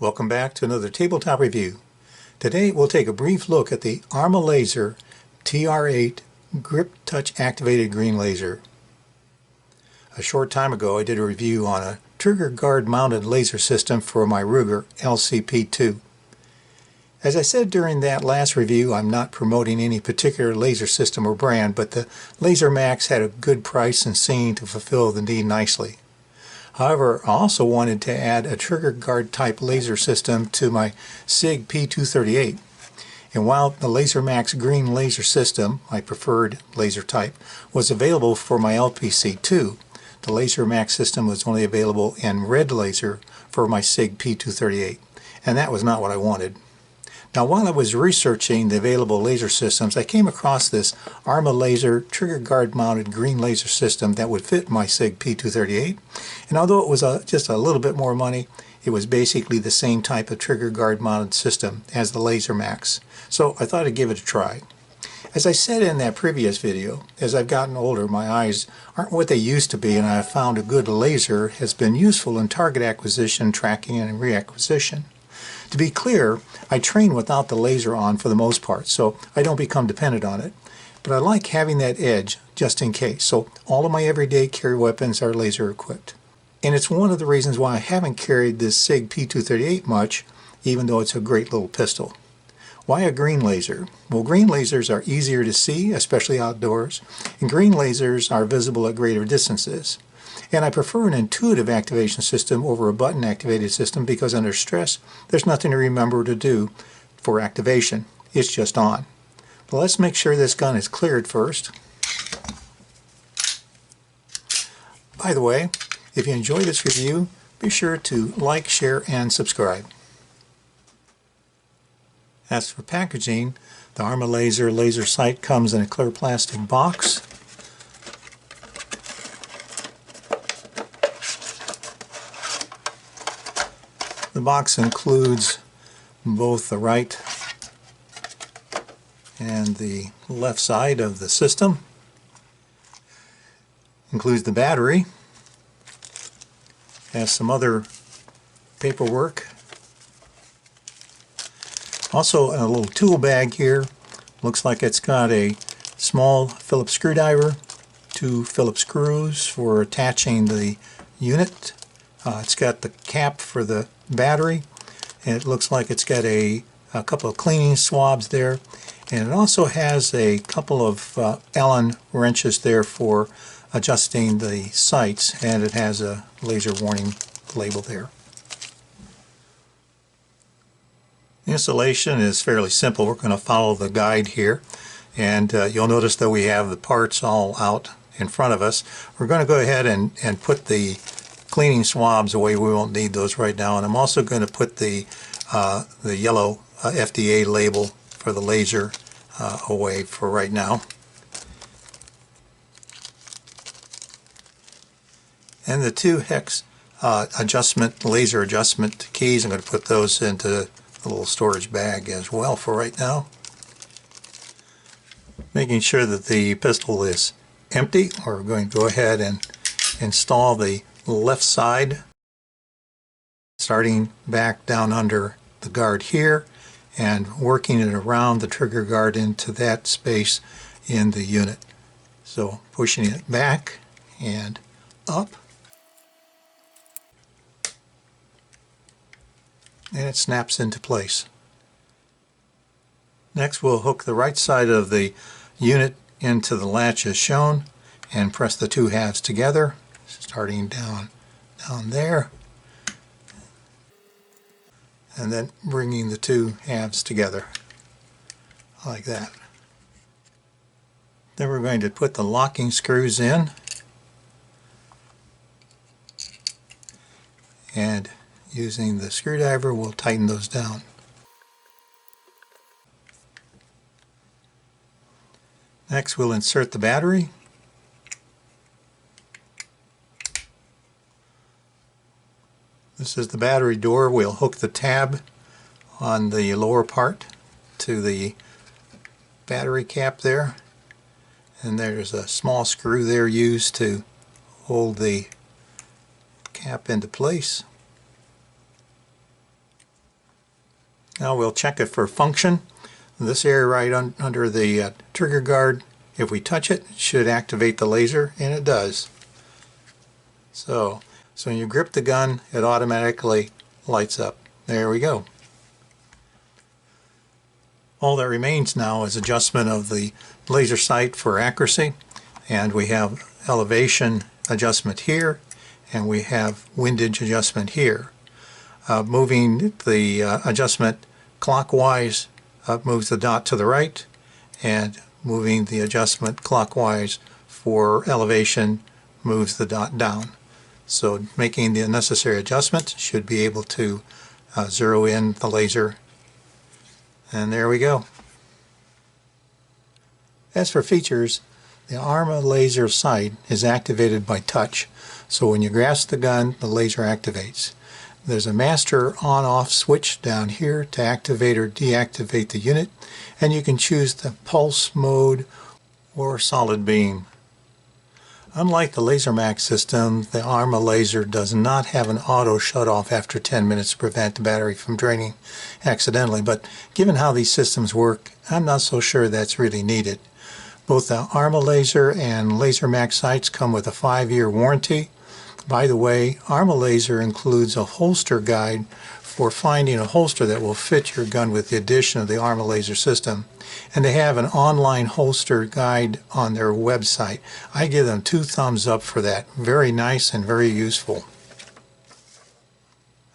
Welcome back to another tabletop review. Today we'll take a brief look at the ArmaLaser TR8 Grip-Touch activated green laser. A short time ago I did a review on a trigger guard mounted laser system for my Ruger LCP2. As I said during that last review, I'm not promoting any particular laser system or brand, but the LaserMax had a good price and seemed to fulfill the need nicely. However, I also wanted to add a trigger guard type laser system to my SIG P238. And while the LaserMax green laser system, my preferred laser type, was available for my LPC2, the LaserMax system was only available in red laser for my SIG P238, and that was not what I wanted. Now, while I was researching the available laser systems, I came across this ArmaLaser trigger guard mounted green laser system that would fit my SIG P238. And although it was just a little bit more money, it was basically the same type of trigger guard mounted system as the LaserMax. So I thought I'd give it a try. As I said in that previous video, as I've gotten older, my eyes aren't what they used to be, and I have found a good laser has been useful in target acquisition, tracking, and reacquisition. To be clear, I train without the laser on for the most part, so I don't become dependent on it. But I like having that edge just in case, so all of my everyday carry weapons are laser equipped. And it's one of the reasons why I haven't carried this SIG P238 much, even though it's a great little pistol. Why a green laser? Well, green lasers are easier to see, especially outdoors, and green lasers are visible at greater distances. And I prefer an intuitive activation system over a button activated system because under stress there's nothing to remember to do for activation. It's just on. But let's make sure this gun is cleared first. By the way, if you enjoy this review, be sure to like, share, and subscribe. As for packaging, the ArmaLaser laser sight comes in a clear plastic box. The box includes both the right and the left side of the system. Includes the battery. Has some other paperwork. Also a little tool bag here. Looks like it's got a small Phillips screwdriver, 2 Phillips screws for attaching the unit. It's got the cap for the battery, and it looks like it's got a couple of cleaning swabs there, and it also has a couple of Allen wrenches there for adjusting the sights, and it has a laser warning label there. The installation is fairly simple. We're going to follow the guide here, and you'll notice that we have the parts all out in front of us. We're going to go ahead and put the cleaning swabs away. We won't need those right now, and I'm also going to put the yellow FDA label for the laser away for right now. And the 2 hex laser adjustment keys, I'm going to put those into a little storage bag as well for right now. Making sure that the pistol is empty, we're going to go ahead and install the left side, starting back down under the guard here and working it around the trigger guard into that space in the unit. So pushing it back and up, and it snaps into place. Next we'll hook the right side of the unit into the latch as shown and press the 2 halves together, starting down there, and then bringing the 2 halves together like that. Then we're going to put the locking screws in, and using the screwdriver we'll tighten those down. Next we'll insert the battery. This is the battery door. We'll hook the tab on the lower part to the battery cap there, and there's a small screw there used to hold the cap into place. Now we'll check it for function. This area right under the trigger guard, if we touch it, it should activate the laser, and it does. So when you grip the gun, it automatically lights up. There we go. All that remains now is adjustment of the laser sight for accuracy, and we have elevation adjustment here, and we have windage adjustment here. Moving the adjustment clockwise moves the dot to the right, and moving the adjustment clockwise for elevation moves the dot down. So making the necessary adjustment should be able to zero in the laser, and there we go. As for features, the ArmaLaser sight is activated by touch, so when you grasp the gun, the laser activates. There's a master on-off switch down here to activate or deactivate the unit, and you can choose the pulse mode or solid beam. Unlike the LaserMax system, the ArmaLaser does not have an auto shut-off after 10 minutes to prevent the battery from draining accidentally, but given how these systems work, I'm not so sure that's really needed. Both the ArmaLaser and LaserMax sights come with a 5-year warranty. By the way, ArmaLaser includes a holster guide for finding a holster that will fit your gun with the addition of the ArmaLaser system. And they have an online holster guide on their website. I give them 2 thumbs up for that. Very nice and very useful.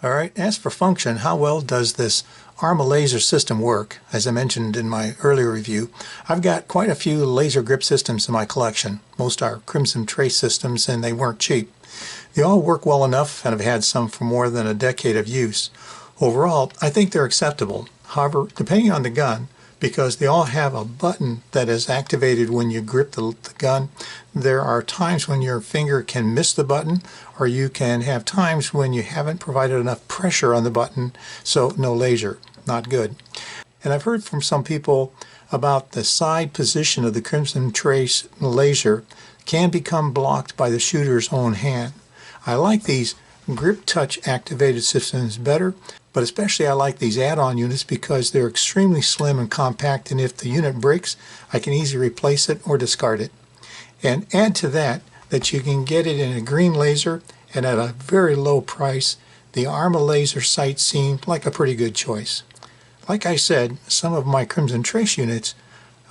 Alright, as for function, how well does this ArmaLaser system work? As I mentioned in my earlier review, I've got quite a few laser grip systems in my collection. Most are Crimson Trace systems, and they weren't cheap. They all work well enough, and I've had some for more than a decade of use. Overall, I think they're acceptable. However, depending on the gun, because they all have a button that is activated when you grip the gun, there are times when your finger can miss the button, or you can have times when you haven't provided enough pressure on the button, so no laser. Not good. And I've heard from some people about the side position of the Crimson Trace laser can become blocked by the shooter's own hand. I like these Grip-Touch activated systems better, but especially I like these add-on units because they're extremely slim and compact, and if the unit breaks, I can easily replace it or discard it. And add to that you can get it in a green laser and at a very low price. The ArmaLaser sight seemed like a pretty good choice. Like I said, some of my Crimson Trace units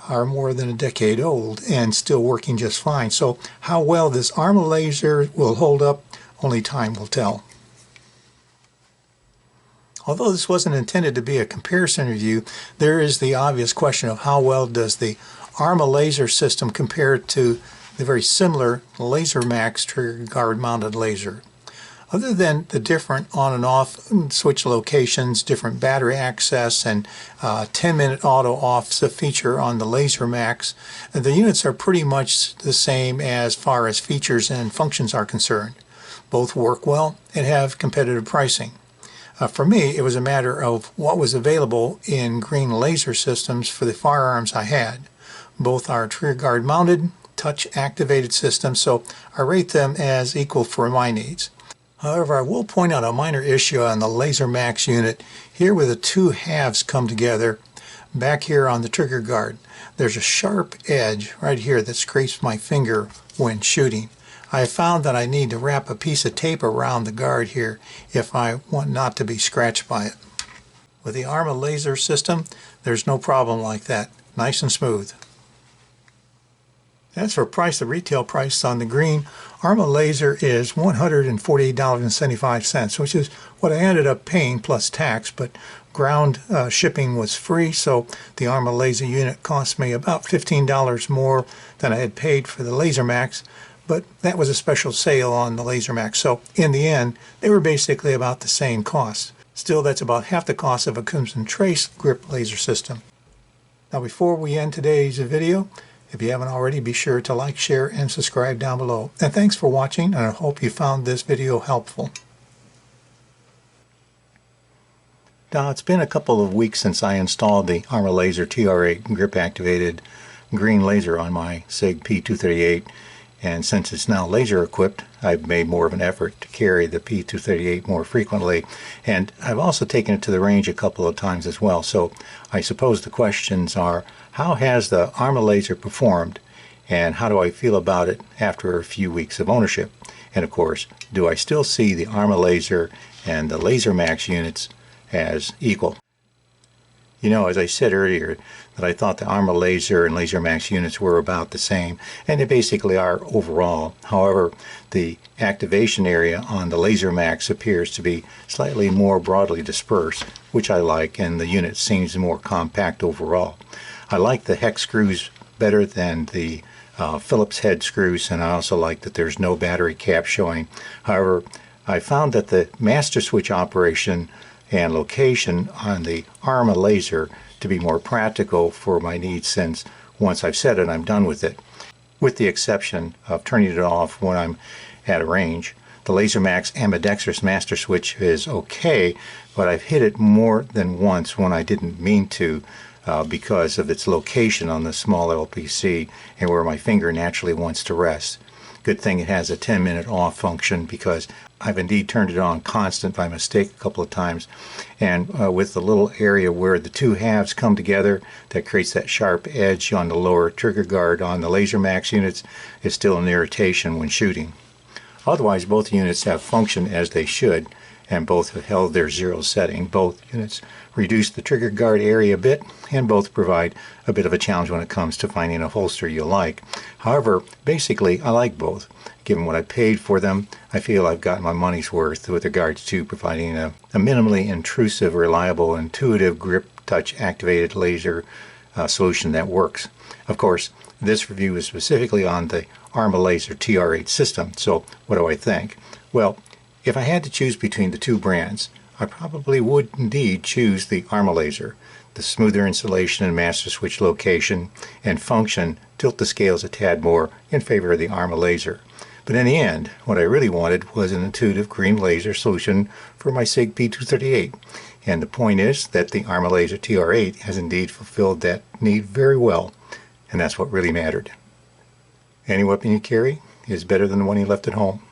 are more than a decade old and still working just fine. So how well this ArmaLaser will hold up, only time will tell. Although this wasn't intended to be a comparison review, there is the obvious question of how well does the ArmaLaser system compare to the very similar LaserMax trigger guard mounted laser. Other than the different on and off switch locations, different battery access, and 10-minute auto off the feature on the LaserMax, the units are pretty much the same as far as features and functions are concerned. Both work well and have competitive pricing. For me, it was a matter of what was available in green laser systems for the firearms I had. Both are trigger guard mounted, touch activated systems, so I rate them as equal for my needs. However, I will point out a minor issue on the LaserMax unit. Here where the 2 halves come together, back here on the trigger guard, there's a sharp edge right here that scrapes my finger when shooting. I found that I need to wrap a piece of tape around the guard here if I want not to be scratched by it. With the ArmaLaser system, there's no problem like that. Nice and smooth. As for price, the retail price on the green ArmaLaser is $148.75, which is what I ended up paying plus tax, but ground shipping was free, so the ArmaLaser unit cost me about $15 more than I had paid for the LaserMax, but that was a special sale on the LaserMax, so in the end, they were basically about the same cost. Still, that's about half the cost of a Crimson Trace grip laser system. Now, before we end today's video, if you haven't already, be sure to like, share, and subscribe down below. And thanks for watching, and I hope you found this video helpful. Now, it's been a couple of weeks since I installed the ArmaLaser TR8 grip-activated green laser on my SIG P238, And since it's now laser equipped, I've made more of an effort to carry the P238 more frequently. And I've also taken it to the range a couple of times as well. So I suppose the questions are, how has the ArmaLaser performed? And how do I feel about it after a few weeks of ownership? And of course, do I still see the ArmaLaser and the LaserMax units as equal? You know, as I said earlier, that I thought the ArmaLaser and LaserMax units were about the same, and they basically are overall. However, the activation area on the LaserMax appears to be slightly more broadly dispersed, which I like, and the unit seems more compact overall. I like the hex screws better than the Phillips head screws, and I also like that there's no battery cap showing. However, I found that the master switch operation and location on the ArmaLaser to be more practical for my needs, since once I've set it, I'm done with it. With the exception of turning it off when I'm at a range. The LaserMax ambidextrous master switch is okay, but I've hit it more than once when I didn't mean to because of its location on the small LPC and where my finger naturally wants to rest. Good thing it has a 10-minute off function, because I've indeed turned it on constant by mistake a couple of times, and with the little area where the two halves come together that creates that sharp edge on the lower trigger guard on the LaserMax units, is still an irritation when shooting. Otherwise, both units have functioned as they should, and both have held their zero setting. Both units reduce the trigger guard area a bit, and both provide a bit of a challenge when it comes to finding a holster you like. However, basically, I like both. Given what I paid for them, I feel I've gotten my money's worth with regards to providing a minimally intrusive, reliable, intuitive grip-touch activated laser solution that works. Of course, this review is specifically on the ArmaLaser TR8 system, so what do I think? Well, if I had to choose between the two brands, I probably would indeed choose the ArmaLaser. The smoother installation and master switch location and function tilt the scales a tad more in favor of the ArmaLaser. But in the end, what I really wanted was an intuitive green laser solution for my SIG P238. And the point is that the ArmaLaser TR8 has indeed fulfilled that need very well, and that's what really mattered. Any weapon you carry is better than the one you left at home.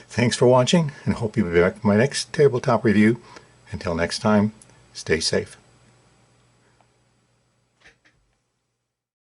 Thanks for watching, and hope you'll be back for my next tabletop review. Until next time, stay safe.